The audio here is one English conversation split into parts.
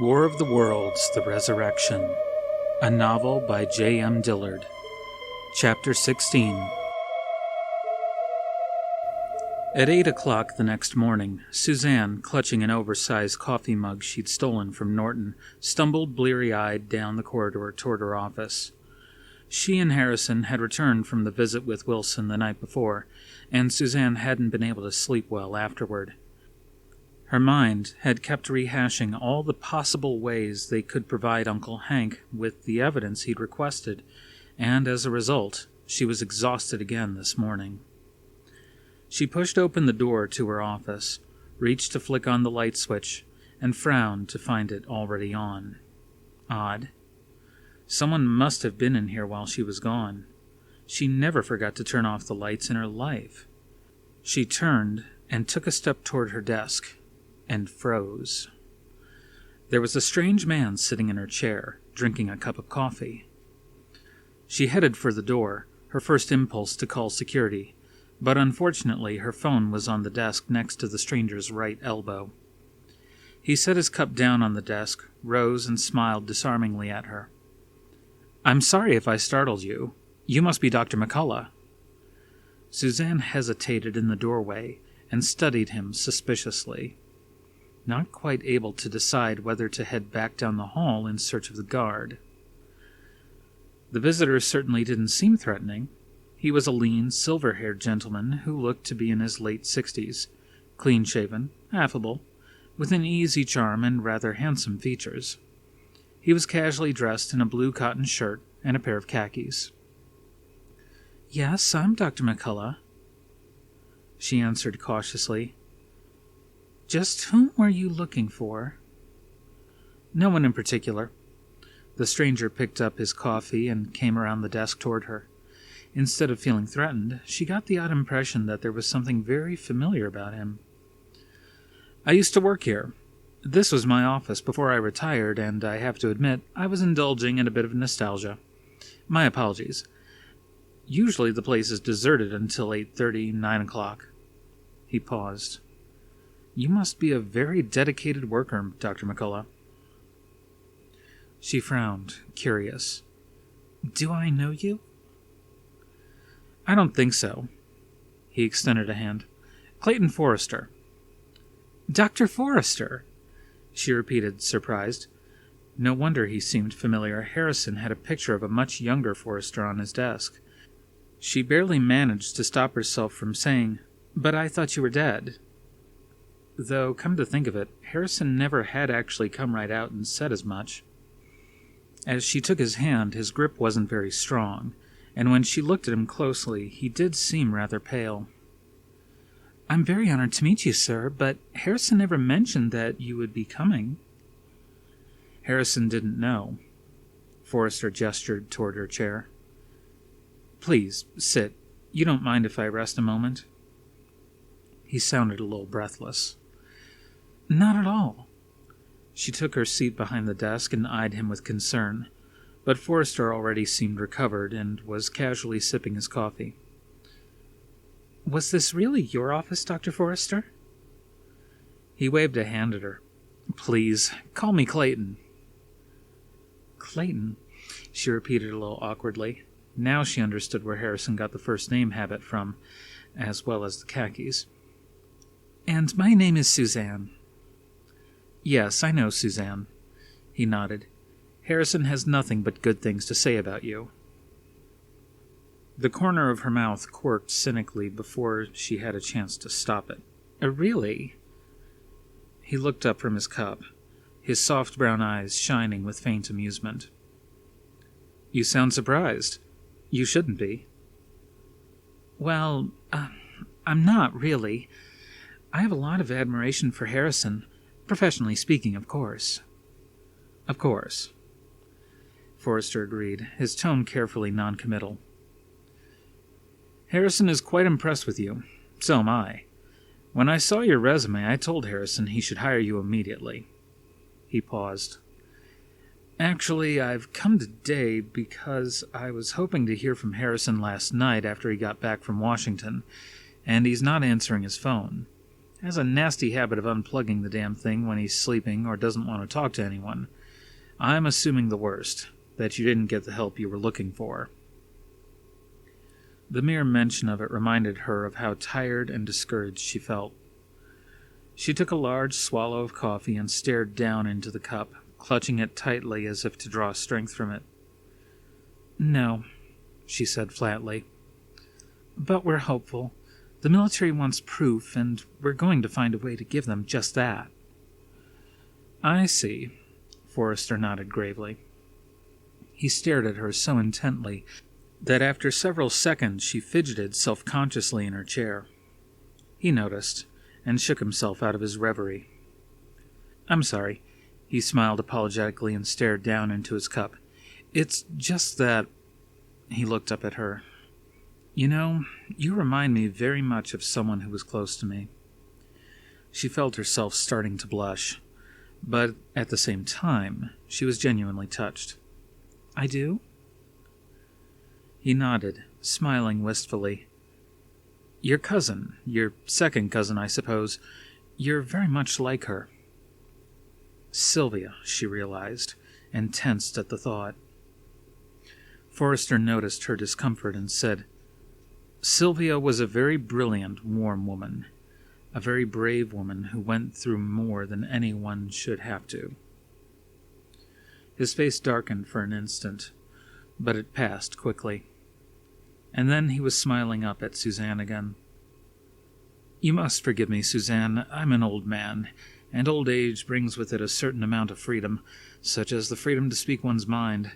War of the Worlds, The Resurrection. A novel by J.M. Dillard. Chapter 16. At 8 o'clock the next morning, Suzanne, clutching an oversized coffee mug she'd stolen from Norton, stumbled bleary-eyed down the corridor toward her office. She and Harrison had returned from the visit with Wilson the night before, and Suzanne hadn't been able to sleep well afterward. Her mind had kept rehashing all the possible ways they could provide Uncle Hank with the evidence he'd requested, and as a result, she was exhausted again this morning. She pushed open the door to her office, reached to flick on the light switch, and frowned to find it already on. Odd. Someone must have been in here while she was gone. She never forgot to turn off the lights in her life. She turned and took a step toward her desk, and froze. There was a strange man sitting in her chair, drinking a cup of coffee. She headed for the door, her first impulse to call security, but unfortunately her phone was on the desk next to the stranger's right elbow. He set his cup down on the desk, rose, and smiled disarmingly at her. "I'm sorry if I startled you. You must be Dr. McCullough." Suzanne hesitated in the doorway and studied him suspiciously, not quite able to decide whether to head back down the hall in search of the guard. The visitor certainly didn't seem threatening. He was a lean, silver-haired gentleman who looked to be in his late 60s, clean-shaven, affable, with an easy charm and rather handsome features. He was casually dressed in a blue cotton shirt and a pair of khakis. "Yes, I'm Dr. McCullough," she answered cautiously. "Just whom were you looking for?" "No one in particular." The stranger picked up his coffee and came around the desk toward her. Instead of feeling threatened, she got the odd impression that there was something very familiar about him. "I used to work here. This was my office before I retired, and I have to admit I was indulging in a bit of nostalgia. My apologies. Usually the place is deserted until 8:30, 9 o'clock. He paused. "You must be a very dedicated worker, Dr. McCullough." She frowned, curious. "Do I know you?" "I don't think so." He extended a hand. "Clayton Forrester." "Dr. Forrester?" she repeated, surprised. No wonder he seemed familiar. Harrison had a picture of a much younger Forrester on his desk. She barely managed to stop herself from saying, "But I thought you were dead." Though, come to think of it, Harrison never had actually come right out and said as much. As she took his hand, his grip wasn't very strong, and when she looked at him closely, he did seem rather pale. "I'm very honored to meet you, sir, but Harrison never mentioned that you would be coming." Harrison didn't know. Forrester gestured toward her chair. "Please, sit. You don't mind if I rest a moment?" He sounded a little breathless. "Not at all." She took her seat behind the desk and eyed him with concern, but Forrester already seemed recovered and was casually sipping his coffee. "Was this really your office, Dr. Forrester?" He waved a hand at her. "Please, call me Clayton." "Clayton," she repeated a little awkwardly. Now she understood where Harrison got the first name habit from, as well as the khakis. "And my name is Suzanne." "Yes, I know Suzanne." He nodded. "Harrison has nothing but good things to say about you." The corner of her mouth quirked cynically before she had a chance to stop it. "Really?" He looked up from his cup, his soft brown eyes shining with faint amusement. "You sound surprised. You shouldn't be." "Well, I'm not, really. I have a lot of admiration for Harrison, professionally speaking, of course." "Of course," Forrester agreed, his tone carefully noncommittal. "Harrison is quite impressed with you. So am I. When I saw your resume, I told Harrison he should hire you immediately." He paused. "Actually, I've come today because I was hoping to hear from Harrison last night after he got back from Washington, and he's not answering his phone. Has a nasty habit of unplugging the damn thing when he's sleeping or doesn't want to talk to anyone. I'm assuming the worst, that you didn't get the help you were looking for." The mere mention of it reminded her of how tired and discouraged she felt. She took a large swallow of coffee and stared down into the cup, clutching it tightly as if to draw strength from it. "No," she said flatly. "But we're hopeful. The military wants proof, and we're going to find a way to give them just that." "I see," Forrester nodded gravely. He stared at her so intently that after several seconds she fidgeted self-consciously in her chair. He noticed, and shook himself out of his reverie. "I'm sorry." He smiled apologetically and stared down into his cup. "It's just that—" He looked up at her. "You know, you remind me very much of someone who was close to me." She felt herself starting to blush, but at the same time, she was genuinely touched. "I do?" He nodded, smiling wistfully. "Your cousin, your second cousin, I suppose. You're very much like her." Sylvia, she realized, and tensed at the thought. Forrester noticed her discomfort and said, "Sylvia was a very brilliant, warm woman, a very brave woman who went through more than anyone should have to." His face darkened for an instant, but it passed quickly. And then he was smiling up at Suzanne again. "You must forgive me, Suzanne. I'm an old man, and old age brings with it a certain amount of freedom, such as the freedom to speak one's mind.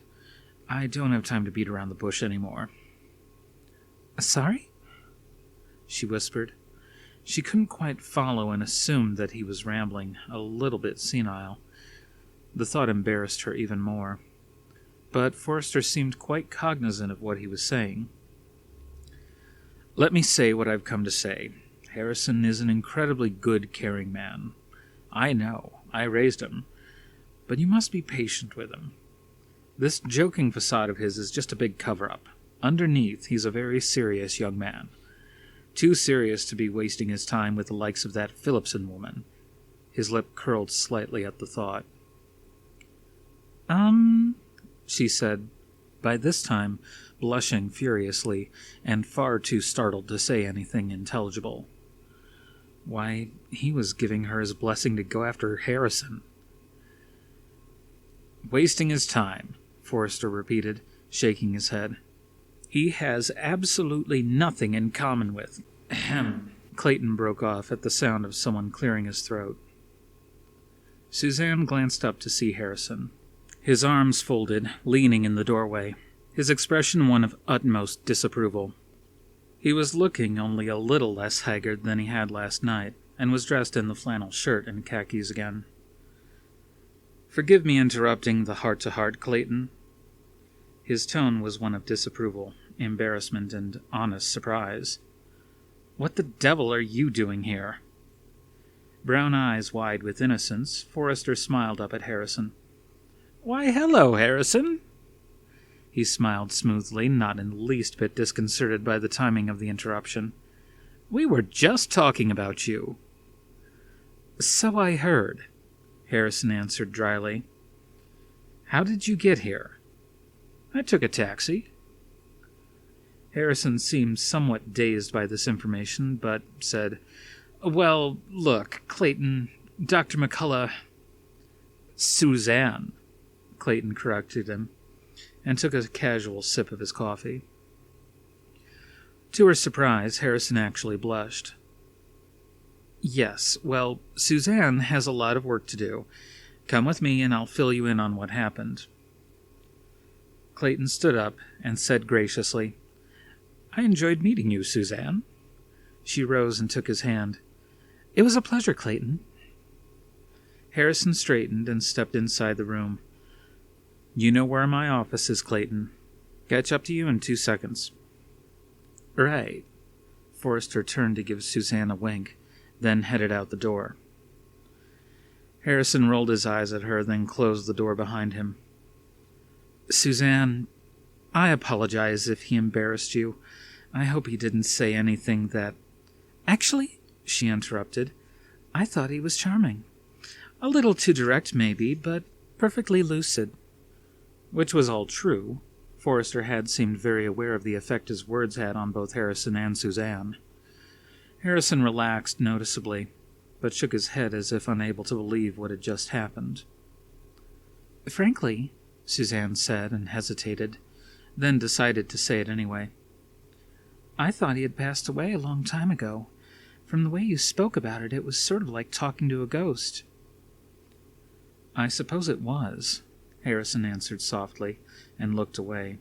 I don't have time to beat around the bush anymore." "Sorry?" she whispered. She couldn't quite follow and assumed that he was rambling, a little bit senile. The thought embarrassed her even more. But Forrester seemed quite cognizant of what he was saying. "Let me say what I've come to say. Harrison is an incredibly good, caring man. I know. I raised him. But you must be patient with him. This joking facade of his is just a big cover-up. Underneath, he's a very serious young man. Too serious to be wasting his time with the likes of that Phillipson woman." His lip curled slightly at the thought. She said, by this time blushing furiously and far too startled to say anything intelligible. Why, he was giving her his blessing to go after Harrison. "Wasting his time," Forrester repeated, shaking his head. "He has absolutely nothing in common with—" Ahem. Clayton broke off at the sound of someone clearing his throat. Suzanne glanced up to see Harrison. His arms folded, leaning in the doorway, his expression one of utmost disapproval. He was looking only a little less haggard than he had last night, and was dressed in the flannel shirt and khakis again. "Forgive me interrupting the heart-to-heart, Clayton." His tone was one of disapproval, embarrassment, and honest surprise. "What the devil are you doing here?" Brown eyes wide with innocence, Forrester smiled up at Harrison. "Why, hello, Harrison." He smiled smoothly, not in the least bit disconcerted by the timing of the interruption. "We were just talking about you." "So I heard," Harrison answered dryly. "How did you get here?" "I took a taxi." Harrison seemed somewhat dazed by this information, but said, "Well, look, Clayton, Dr. McCullough—" "Suzanne," Clayton corrected him, and took a casual sip of his coffee. To her surprise, Harrison actually blushed. "Yes, well, Suzanne has a lot of work to do. Come with me and I'll fill you in on what happened." Clayton stood up and said graciously, "I enjoyed meeting you, Suzanne." She rose and took his hand. "It was a pleasure, Clayton." Harrison straightened and stepped inside the room. "You know where my office is, Clayton. Catch up to you in 2 seconds." "Right." Forrester turned to give Suzanne a wink, then headed out the door. Harrison rolled his eyes at her, then closed the door behind him. "Suzanne, I apologize if he embarrassed you. I hope he didn't say anything that—" "Actually," she interrupted, I thought he was charming. A little too direct, maybe, but perfectly lucid. Which was all true. Forrester had seemed very aware of the effect his words had on both Harrison and Suzanne. Harrison relaxed noticeably, but shook his head as if unable to believe what had just happened. Frankly, Suzanne said and hesitated, then decided to say it anyway. I thought he had passed away a long time ago. From the way you spoke about it, it was sort of like talking to a ghost. I suppose it was, Harrison answered softly, and looked away.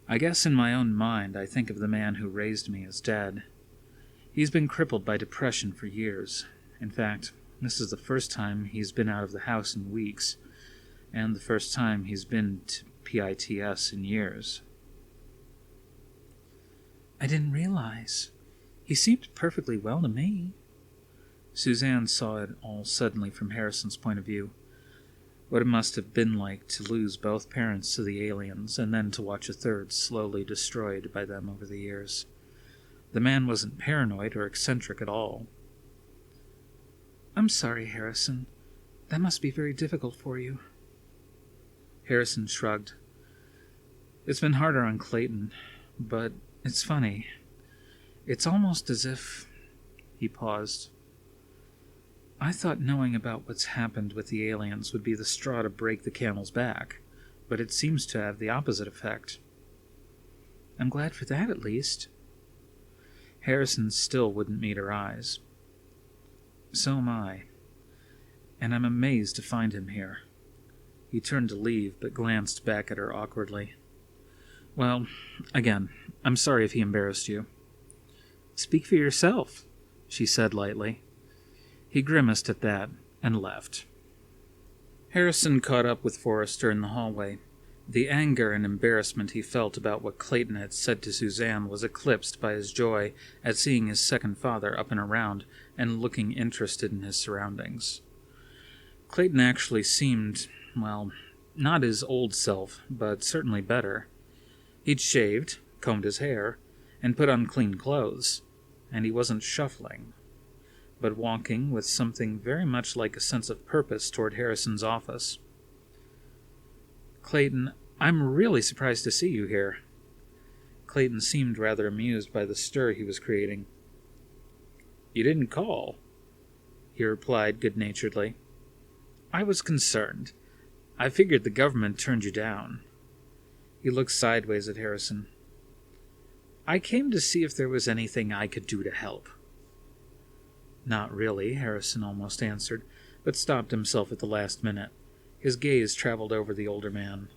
I guess in my own mind I think of the man who raised me as dead. He's been crippled by depression for years. In fact, this is the first time he's been out of the house in weeks, and the first time he's been to PITS in years. I didn't realize. He seemed perfectly well to me. Suzanne saw it all suddenly from Harrison's point of view. What it must have been like to lose both parents to the aliens and then to watch a third slowly destroyed by them over the years. The man wasn't paranoid or eccentric at all. I'm sorry, Harrison. That must be very difficult for you. Harrison shrugged. It's been harder on Clayton, but it's funny. It's almost as if... He paused. I thought knowing about what's happened with the aliens would be the straw to break the camel's back, but it seems to have the opposite effect. I'm glad for that, at least. Harrison still wouldn't meet her eyes. So am I. And I'm amazed to find him here. He turned to leave, but glanced back at her awkwardly. Well, again, I'm sorry if he embarrassed you. Speak for yourself, she said lightly. He grimaced at that and left. Harrison caught up with Forrester in the hallway. The anger and embarrassment he felt about what Clayton had said to Suzanne was eclipsed by his joy at seeing his second father up and around and looking interested in his surroundings. Clayton actually seemed, well, not his old self, but certainly better. He'd shaved, combed his hair, and put on clean clothes, and he wasn't shuffling, but walking with something very much like a sense of purpose toward Harrison's office. Clayton, I'm really surprised to see you here. Clayton seemed rather amused by the stir he was creating. You didn't call, he replied good-naturedly. I was concerned. I figured the government turned you down. He looked sideways at Harrison. I came to see if there was anything I could do to help. Not really, Harrison almost answered, but stopped himself at the last minute. His gaze traveled over the older man.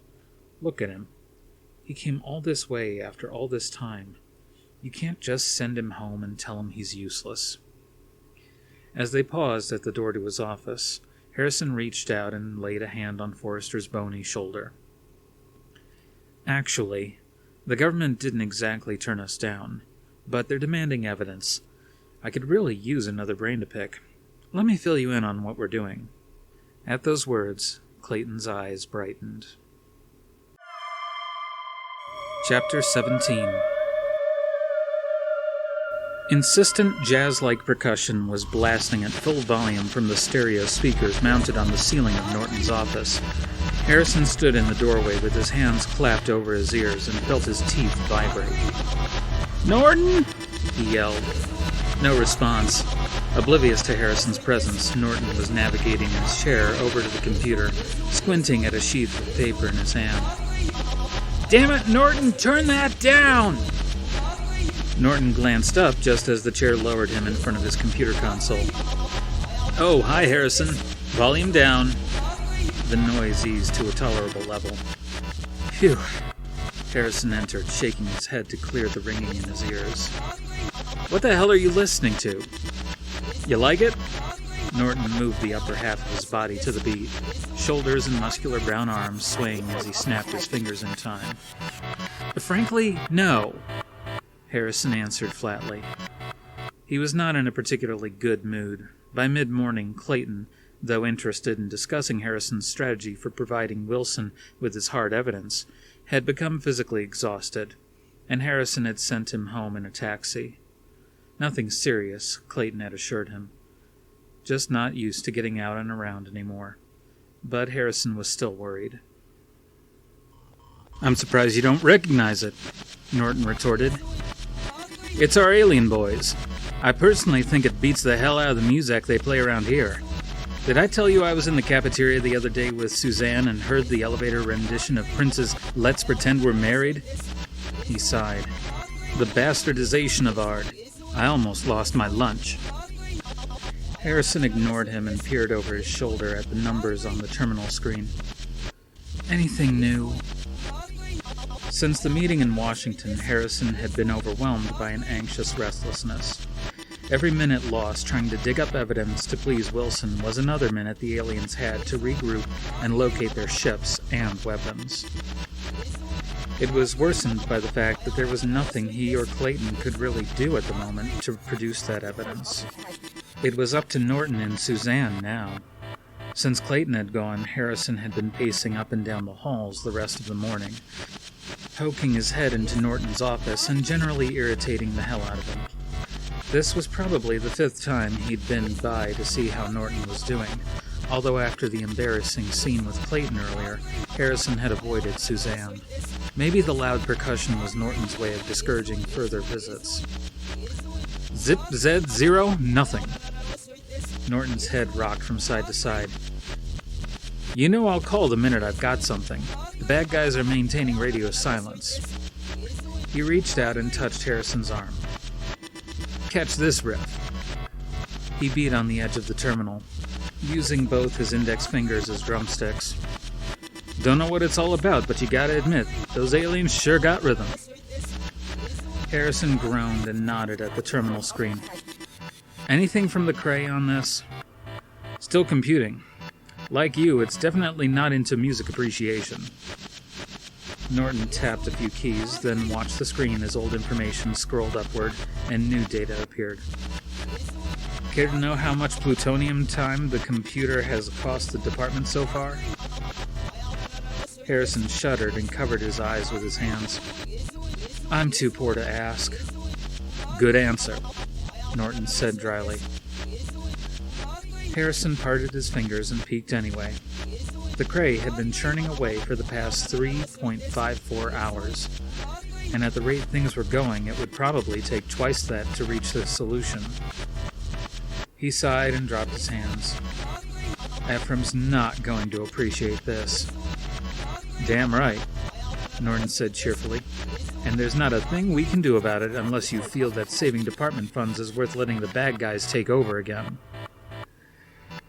Look at him. He came all this way after all this time. You can't just send him home and tell him he's useless. As they paused at the door to his office, Harrison reached out and laid a hand on Forrester's bony shoulder. Actually, the government didn't exactly turn us down, but they're demanding evidence. I could really use another brain to pick. Let me fill you in on what we're doing. At those words, Clayton's eyes brightened. Chapter 17. Insistent jazz-like percussion was blasting at full volume from the stereo speakers mounted on the ceiling of Norton's office. Harrison stood in the doorway with his hands clapped over his ears and felt his teeth vibrate. "Norton!" he yelled. No response. Oblivious to Harrison's presence, Norton was navigating his chair over to the computer, squinting at a sheaf of paper in his hand. "Damn it, Norton, turn that down!" Norton glanced up just as the chair lowered him in front of his computer console. "Oh, hi, Harrison. Volume down." The noise eased to a tolerable level. "Phew." Harrison entered, shaking his head to clear the ringing in his ears. "What the hell are you listening to? You like it?" Norton moved the upper half of his body to the beat, shoulders and muscular brown arms swaying as he snapped his fingers in time. "Frankly, no," Harrison answered flatly. He was not in a particularly good mood. By mid-morning, Clayton, though interested in discussing Harrison's strategy for providing Wilson with his hard evidence, had become physically exhausted, and Harrison had sent him home in a taxi. Nothing serious, Clayton had assured him. just not used to getting out and around anymore. But Harrison was still worried. "I'm surprised you don't recognize it," Norton retorted. "It's our alien boys. I personally think it beats the hell out of the music they play around here. Did I tell you I was in the cafeteria the other day with Suzanne and heard the elevator rendition of Prince's Let's Pretend We're Married?" He sighed. "The bastardization of art. I almost lost my lunch." Harrison ignored him and peered over his shoulder at the numbers on the terminal screen. "Anything new?" Since the meeting in Washington, Harrison had been overwhelmed by an anxious restlessness. Every minute lost trying to dig up evidence to please Wilson was another minute the aliens had to regroup and locate their ships and weapons. It was worsened by the fact that there was nothing he or Clayton could really do at the moment to produce that evidence. It was up to Norton and Suzanne now. Since Clayton had gone, Harrison had been pacing up and down the halls the rest of the morning, poking his head into Norton's office and generally irritating the hell out of him. This was probably the 5th time he'd been by to see how Norton was doing, although after the embarrassing scene with Clayton earlier, Harrison had avoided Suzanne. Maybe the loud percussion was Norton's way of discouraging further visits. "Zip, zed, zero, nothing." Norton's head rocked from side to side. "You know I'll call the minute I've got something. The bad guys are maintaining radio silence." He reached out and touched Harrison's arm. "Catch this riff." He beat on the edge of the terminal, using both his index fingers as drumsticks. "Don't know what it's all about, but you gotta admit, those aliens sure got rhythm." Harrison groaned and nodded at the terminal screen. "Anything from the Cray on this?" "Still computing. Like you, it's definitely not into music appreciation." Norton tapped a few keys, then watched the screen as old information scrolled upward and new data appeared. "Care to know how much plutonium time the computer has cost the department so far?" Harrison shuddered and covered his eyes with his hands. "I'm too poor to ask." "Good answer," Norton said dryly. Harrison parted his fingers and peeked anyway. The Cray had been churning away for the past 3.54 hours, and at the rate things were going, it would probably take twice that to reach the solution. He sighed and dropped his hands. "Ephraim's not going to appreciate this." "Damn right," Norton said cheerfully. "And there's not a thing we can do about it unless you feel that saving department funds is worth letting the bad guys take over again."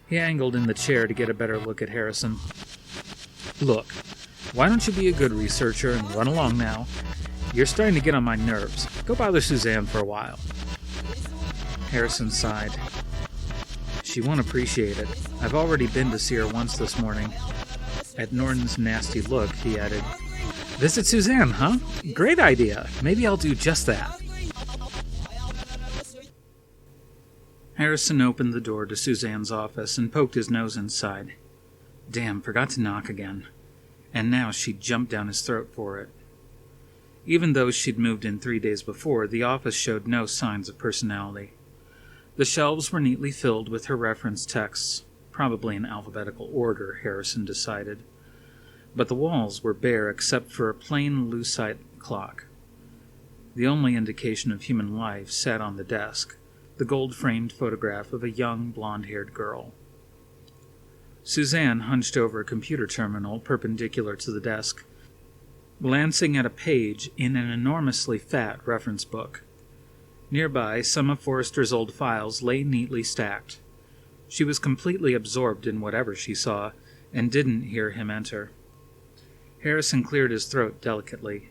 He angled in the chair to get a better look at Harrison. "Look, why don't you be a good researcher and run along now? You're starting to get on my nerves. Go bother Suzanne for a while." Harrison sighed. "She won't appreciate it. I've already been to see her once this morning." At Norton's nasty look, he added, "Visit Suzanne, huh? Great idea. Maybe I'll do just that." Harrison opened the door to Suzanne's office and poked his nose inside. Damn, forgot to knock again. And now she'd jumped down his throat for it. Even though she'd moved in 3 days before, the office showed no signs of personality. The shelves were neatly filled with her reference texts, probably in alphabetical order, Harrison decided. But the walls were bare except for a plain lucite clock. The only indication of human life sat on the desk, the gold-framed photograph of a young, blonde-haired girl. Suzanne hunched over a computer terminal perpendicular to the desk, glancing at a page in an enormously fat reference book. Nearby, some of Forrester's old files lay neatly stacked. She was completely absorbed in whatever she saw, and didn't hear him enter. Harrison cleared his throat delicately.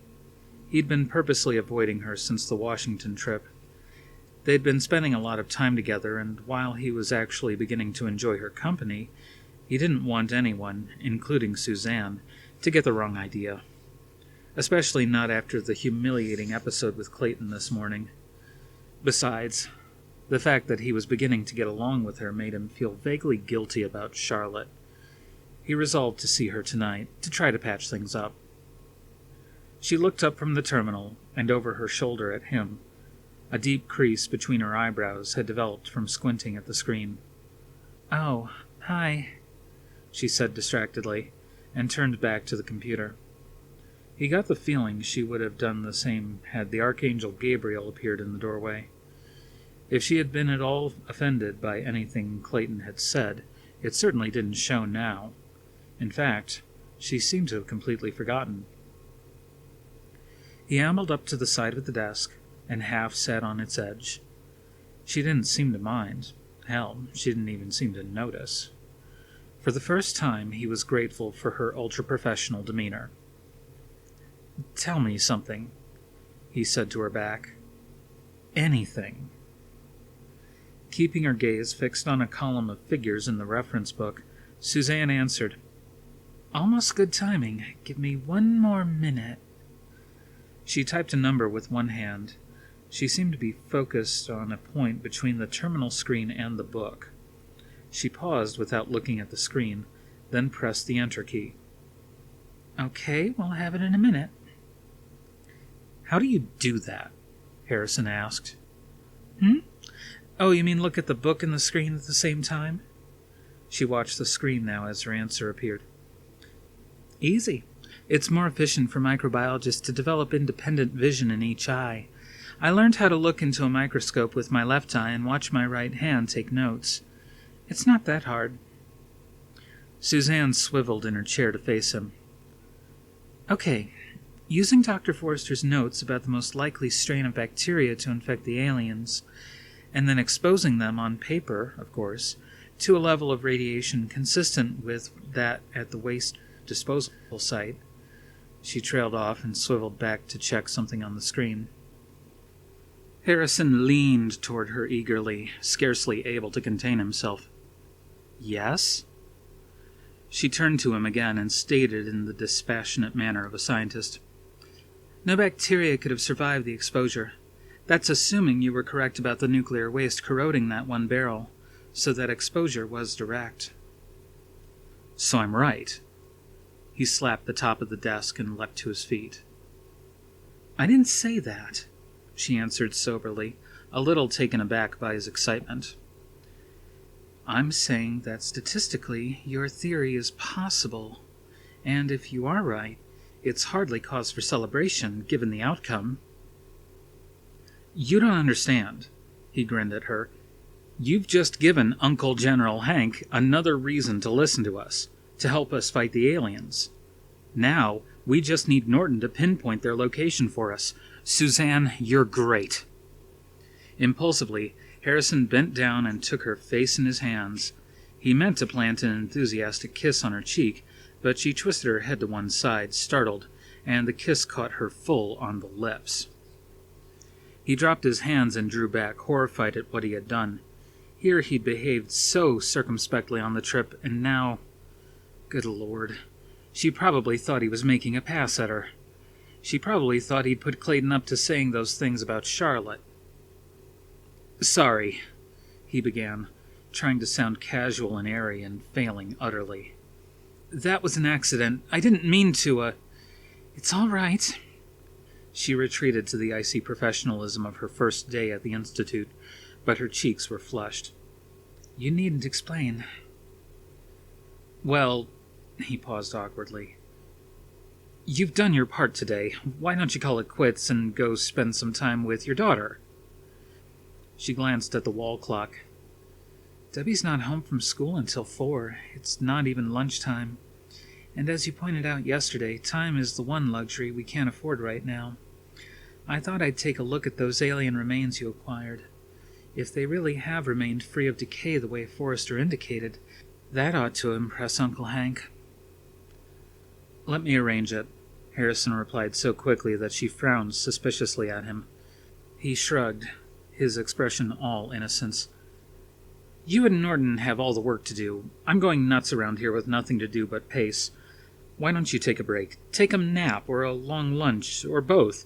He'd been purposely avoiding her since the Washington trip. They'd been spending a lot of time together, and while he was actually beginning to enjoy her company, he didn't want anyone, including Suzanne, to get the wrong idea. Especially not after the humiliating episode with Clayton this morning. Besides, the fact that he was beginning to get along with her made him feel vaguely guilty about Charlotte. He resolved to see her tonight, to try to patch things up. She looked up from the terminal and over her shoulder at him. A deep crease between her eyebrows had developed from squinting at the screen. Oh, hi, she said distractedly, and turned back to the computer. He got the feeling she would have done the same had the Archangel Gabriel appeared in the doorway. If she had been at all offended by anything Clayton had said, it certainly didn't show now. In fact, she seemed to have completely forgotten. He ambled up to the side of the desk and half sat on its edge. She didn't seem to mind. Hell, she didn't even seem to notice. For the first time, he was grateful for her ultra-professional demeanor. "Tell me something," he said to her back. "Anything." Keeping her gaze fixed on a column of figures in the reference book, Suzanne answered, "Almost good timing. Give me one more minute." She typed a number with one hand. She seemed to be focused on a point between the terminal screen and the book. She paused without looking at the screen, then pressed the Enter key. "Okay, we'll have it in a minute." "How do you do that?" Harrison asked. Oh, you mean look at the book and the screen at the same time?" She watched the screen now as her answer appeared. "Easy. It's more efficient for microbiologists to develop independent vision in each eye. I learned how to look into a microscope with my left eye and watch my right hand take notes. It's not that hard." Suzanne swiveled in her chair to face him. "Okay, using Dr. Forrester's notes about the most likely strain of bacteria to infect the aliens, and then exposing them on paper, of course, to a level of radiation consistent with that at the waste disposal site." She trailed off and swiveled back to check something on the screen. Harrison leaned toward her eagerly, scarcely able to contain himself. "Yes?" She turned to him again and stated in the dispassionate manner of a scientist, "No bacteria could have survived the exposure. That's assuming you were correct about the nuclear waste corroding that one barrel, so that exposure was direct." "So I'm right." He slapped the top of the desk and leapt to his feet. "I didn't say that," she answered soberly, a little taken aback by his excitement. "I'm saying that statistically your theory is possible, and if you are right, it's hardly cause for celebration, given the outcome." "You don't understand," he grinned at her. "You've just given Uncle General Hank another reason to listen to us, to help us fight the aliens. Now, we just need Norton to pinpoint their location for us. Suzanne, you're great." Impulsively, Harrison bent down and took her face in his hands. He meant to plant an enthusiastic kiss on her cheek, but she twisted her head to one side, startled, and the kiss caught her full on the lips. He dropped his hands and drew back, horrified at what he had done. Here he'd behaved so circumspectly on the trip, and now... Good Lord. She probably thought he was making a pass at her. She probably thought he'd put Clayton up to saying those things about Charlotte. "Sorry," he began, trying to sound casual and airy and failing utterly. "That was an accident. I didn't mean to, It's all right." She retreated to the icy professionalism of her first day at the Institute, but her cheeks were flushed. "You needn't explain." "Well," he paused awkwardly, "you've done your part today. Why don't you call it quits and go spend some time with your daughter?" She glanced at the wall clock. "Debbie's not home from school until 4. It's not even lunchtime. And as you pointed out yesterday, time is the one luxury we can't afford right now. I thought I'd take a look at those alien remains you acquired. If they really have remained free of decay the way Forrester indicated, that ought to impress Uncle Hank." "Let me arrange it," Harrison replied so quickly that she frowned suspiciously at him. He shrugged, his expression all innocence. "You and Norton have all the work to do. I'm going nuts around here with nothing to do but pace. Why don't you take a break? Take a nap, or a long lunch, or both,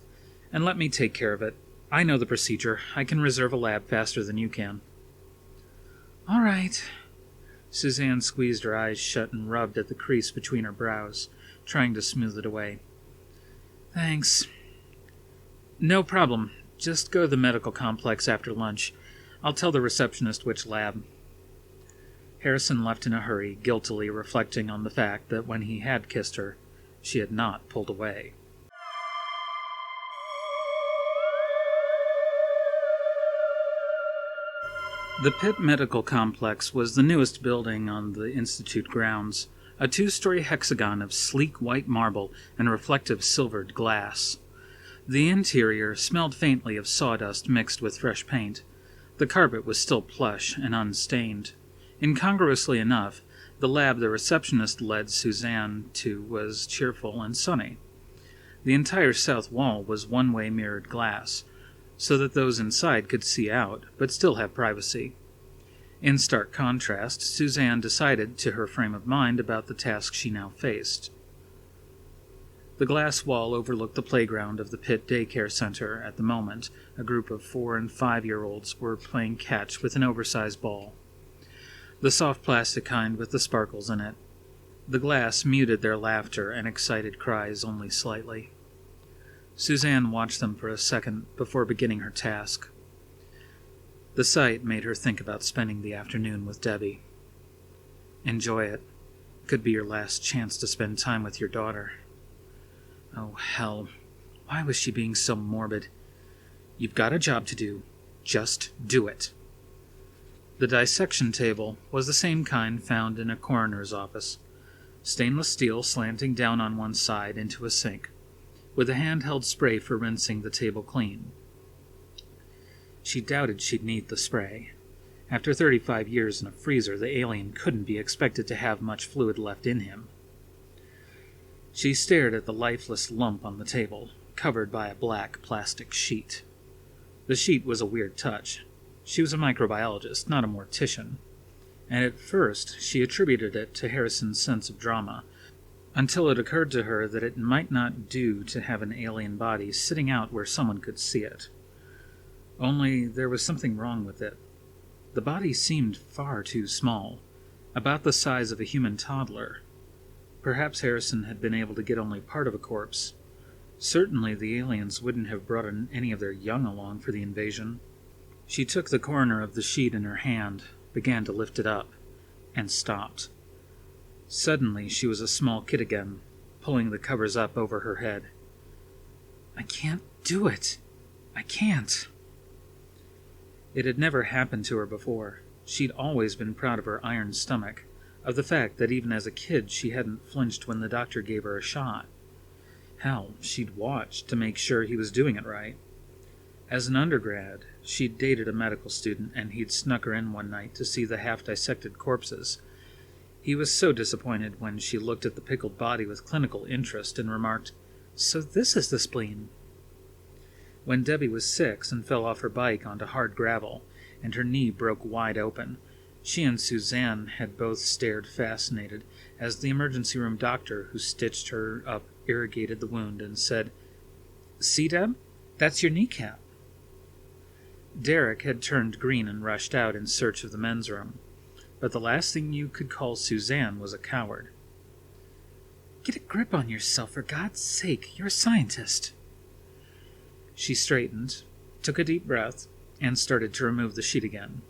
and let me take care of it. I know the procedure. I can reserve a lab faster than you can." "All right." Suzanne squeezed her eyes shut and rubbed at the crease between her brows, trying to smooth it away. "Thanks." "No problem. Just go to the medical complex after lunch. I'll tell the receptionist which lab." Harrison left in a hurry, guiltily reflecting on the fact that when he had kissed her, she had not pulled away. The Pitt Medical Complex was the newest building on the Institute grounds, a 2-story hexagon of sleek white marble and reflective silvered glass. The interior smelled faintly of sawdust mixed with fresh paint. The carpet was still plush and unstained. Incongruously enough, the lab the receptionist led Suzanne to was cheerful and sunny. The entire south wall was one-way mirrored glass, so that those inside could see out, but still have privacy. In stark contrast, Suzanne decided to her frame of mind about the task she now faced. The glass wall overlooked the playground of the Pitt Daycare Center. At the moment, a group of 4- and 5-year-olds were playing catch with an oversized ball. The soft plastic kind with the sparkles in it. The glass muted their laughter and excited cries only slightly. Suzanne watched them for a second before beginning her task. The sight made her think about spending the afternoon with Debbie. Enjoy it. Could be your last chance to spend time with your daughter. Oh, hell. Why was she being so morbid? You've got a job to do. Just do it. The dissection table was the same kind found in a coroner's office. Stainless steel slanting down on one side into a sink, with a handheld spray for rinsing the table clean. She doubted she'd need the spray. After 35 years in a freezer, the alien couldn't be expected to have much fluid left in him. She stared at the lifeless lump on the table, covered by a black plastic sheet. The sheet was a weird touch. She was a microbiologist, not a mortician, and at first she attributed it to Harrison's sense of drama, until it occurred to her that it might not do to have an alien body sitting out where someone could see it. Only there was something wrong with it. The body seemed far too small, about the size of a human toddler. Perhaps Harrison had been able to get only part of a corpse. Certainly the aliens wouldn't have brought any of their young along for the invasion. She took the corner of the sheet in her hand, began to lift it up, and stopped. Suddenly she was a small kid again, pulling the covers up over her head. I can't do it. I can't. It had never happened to her before. She'd always been proud of her iron stomach, of the fact that even as a kid she hadn't flinched when the doctor gave her a shot. Hell, she'd watched to make sure he was doing it right. As an undergrad, she'd dated a medical student, and he'd snuck her in one night to see the half-dissected corpses. He was so disappointed when she looked at the pickled body with clinical interest and remarked, "So this is the spleen." When Debbie was 6 and fell off her bike onto hard gravel, and her knee broke wide open, she and Suzanne had both stared fascinated as the emergency room doctor who stitched her up irrigated the wound and said, "See, Deb? That's your kneecap." Derek had turned green and rushed out in search of the men's room, but the last thing you could call Suzanne was a coward. "Get a grip on yourself, for God's sake. You're a scientist." She straightened, took a deep breath, and started to remove the sheet again.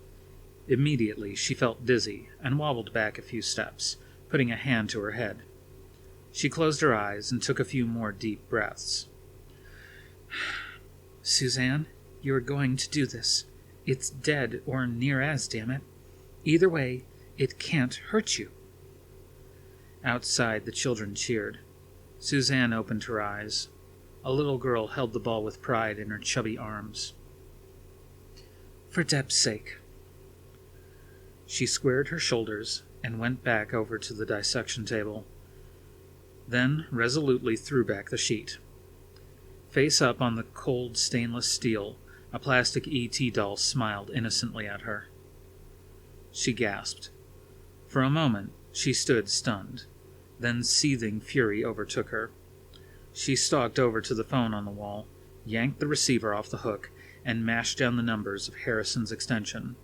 Immediately she felt dizzy and wobbled back a few steps, putting a hand to her head. She closed her eyes and took a few more deep breaths. "Suzanne, you are going to do this. It's dead, or near as, damn it. Either way, it can't hurt you." Outside, the children cheered. Suzanne opened her eyes. A little girl held the ball with pride in her chubby arms. "For Deb's sake." She squared her shoulders and went back over to the dissection table, then resolutely threw back the sheet. Face up on the cold stainless steel, a plastic E.T. doll smiled innocently at her. She gasped. For a moment, she stood stunned. Then seething fury overtook her. She stalked over to the phone on the wall, yanked the receiver off the hook, and mashed down the numbers of Harrison's extension.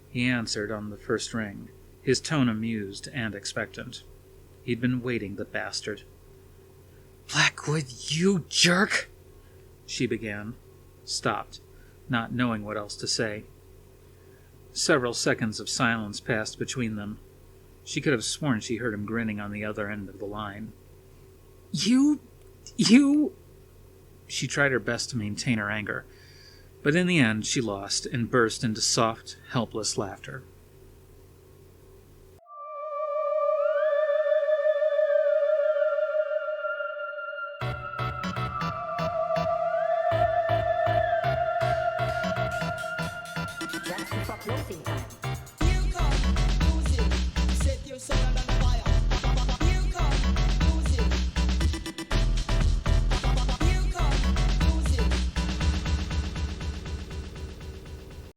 He answered on the first ring, his tone amused and expectant. He'd been waiting, the bastard. "Blackwood, you jerk!" she began, stopped, not knowing what else to say. Several seconds of silence passed between them. She could have sworn she heard him grinning on the other end of the line. You... She tried her best to maintain her anger, but in the end she lost and burst into soft, helpless laughter.